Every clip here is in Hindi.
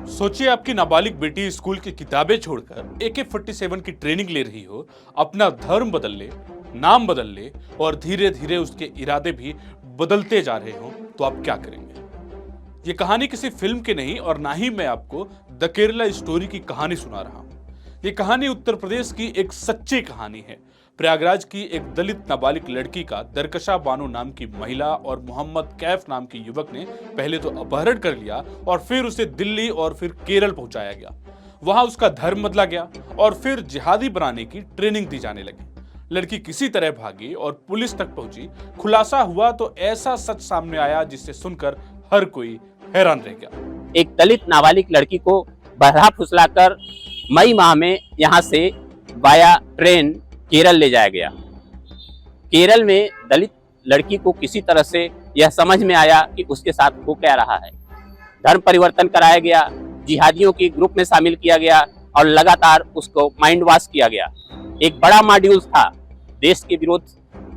सोचिए आपकी नाबालिग बेटी स्कूल की किताबें छोड़कर AK-47 की ट्रेनिंग ले रही हो, अपना धर्म बदल ले, नाम बदल ले और धीरे धीरे उसके इरादे भी बदलते जा रहे हो, तो आप क्या करेंगे? ये कहानी किसी फिल्म की नहीं और ना ही मैं आपको द केरला स्टोरी की कहानी सुना रहा हूं। ये कहानी उत्तर प्रदेश की एक सच्ची कहानी है। प्रयागराज की एक दलित नाबालिग लड़की का दरकशा बानो नाम की महिला और मोहम्मद कैफ नाम के युवक ने पहले तो अपहरण कर लिया और फिर उसे दिल्ली और फिर केरल पहुंचाया गया। वहां उसका धर्म बदला गया और फिर जिहादी बनाने की ट्रेनिंग दी जाने लगी। लड़की किसी तरह भागी और पुलिस तक पहुंची। खुलासा हुआ तो ऐसा सच सामने आया जिसे सुनकर हर कोई हैरान रह गया। एक दलित नाबालिग लड़की को बहरा फुसलाकर मई माह में यहाँ से वाया ट्रेन केरल ले जाया गया। केरल में दलित लड़की को किसी तरह से यह समझ में आया कि उसके साथ हो क्या रहा है। धर्म परिवर्तन कराया गया, जिहादियों के ग्रुप में शामिल किया गया और लगातार उसको माइंड वॉश किया गया। एक बड़ा मॉड्यूल था, देश के विरोध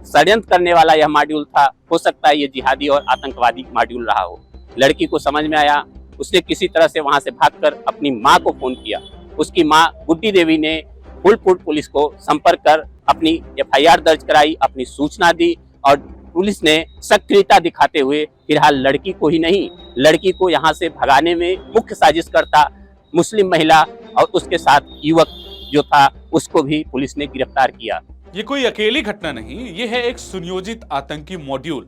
षड्यंत्र करने वाला यह मॉड्यूल था। हो सकता है ये जिहादी और आतंकवादी मॉड्यूल रहा हो। लड़की को समझ में आया, उसने किसी तरह से वहां से भागकर अपनी माँ को फोन किया। उसकी माँ गुड्डी देवी ने फूलपुर पुलिस को संपर्क कर अपनी FIR दर्ज कराई, अपनी सूचना दी और पुलिस ने सक्रियता दिखाते हुए फिलहाल लड़की को ही नहीं, लड़की को यहाँ से भगाने में मुख्य साजिश करता मुस्लिम महिला और उसके साथ युवक जो था उसको भी पुलिस ने गिरफ्तार किया। ये कोई अकेली घटना नहीं, ये है एक सुनियोजित आतंकी मॉड्यूल।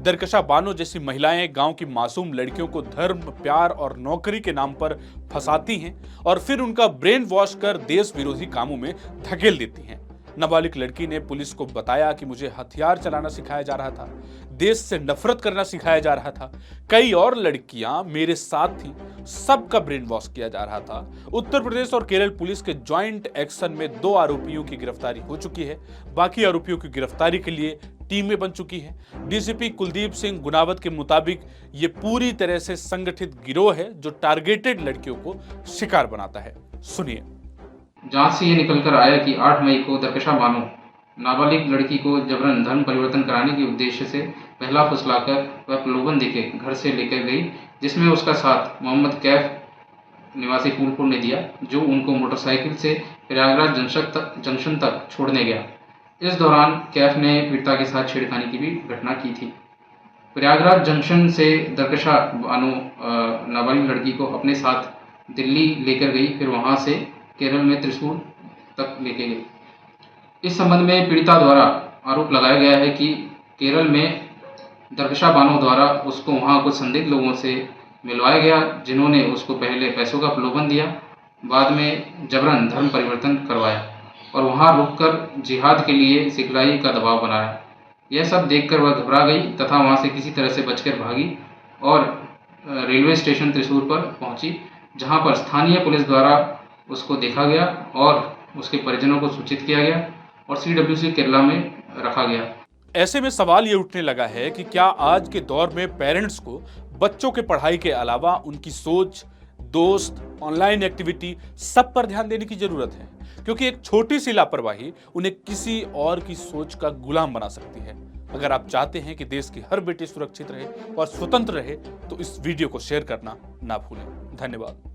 दरकशा बानो जैसी महिलाएं गांव की मासूम लड़कियों को धर्म, प्यार और नौकरी के नाम पर फंसाती हैं और फिर उनका ब्रेन वॉश कर देश विरोधी कामों में धकेल देती हैं। नाबालिग लड़की ने पुलिस को बताया कि मुझे हथियार चलाना सिखाया जा रहा था, देश से नफरत करना सिखाया जा रहा था, कई और लड़कियां मेरे साथ थीं, सबका ब्रेन वॉश किया जा रहा था। उत्तर प्रदेश और केरल पुलिस के ज्वाइंट एक्शन में 2 आरोपियों की गिरफ्तारी हो चुकी है। बाकी आरोपियों की गिरफ्तारी के लिए टीमें बन चुकी हैं। डीसीपी कुलदीप सिंह गुनावत के मुताबिक ये पूरी तरह से संगठित गिरोह है जो टारगेटेड लड़कियों को शिकार बनाता है। सुनिए। जांच से ये निकलकर आया कि 8 मई को दरकशा बानो नाबालिग लड़की को जबरन धर्म परिवर्तन कराने के उद्देश्य से पहला फुसलाकर वह प्रलोभन देके घर से लेकर गई, जिसमें उसका साथ मोहम्मद कैफ निवासी फूलपुर ने दिया, जो उनको मोटरसाइकिल से प्रयागराज जंक्शन तक छोड़ने गया। इस दौरान कैफ ने पीड़िता के साथ छेड़खानी की भी घटना की थी। प्रयागराज जंक्शन से दरकशा बानो नाबालिग लड़की को अपने साथ दिल्ली लेकर गई, फिर वहां से केरल में त्रिशूल तक लेके गई। इस संबंध में पीड़िता द्वारा आरोप लगाया गया है कि केरल में दरकशा बानो द्वारा उसको वहां कुछ संदिग्ध लोगों से मिलवाया गया, जिन्होंने उसको पहले पैसों का प्रलोभन दिया, बाद में जबरन धर्म परिवर्तन करवाया और वहां रुककर जिहाद के लिए सिखलाई का दबाव बनाया। यह सब देखकर वह घबरा गई तथा वहां से किसी तरह से बचकर भागी और रेलवे स्टेशन त्रिशूर पर पहुंची, जहां पर स्थानीय पुलिस द्वारा उसको देखा गया और उसके परिजनों को सूचित किया गया और CWC केरला में रखा गया। ऐसे में सवाल ये उठने लगा है कि क्या आज के दौर में पेरेंट्स को बच्चों के पढ़ाई के अलावा उनकी सोच, दोस्त, ऑनलाइन एक्टिविटी सब पर ध्यान देने की जरूरत है, क्योंकि एक छोटी सी लापरवाही उन्हें किसी और की सोच का गुलाम बना सकती है। अगर आप चाहते हैं कि देश की हर बेटी सुरक्षित रहे और स्वतंत्र रहे तो इस वीडियो को शेयर करना ना भूलें। धन्यवाद।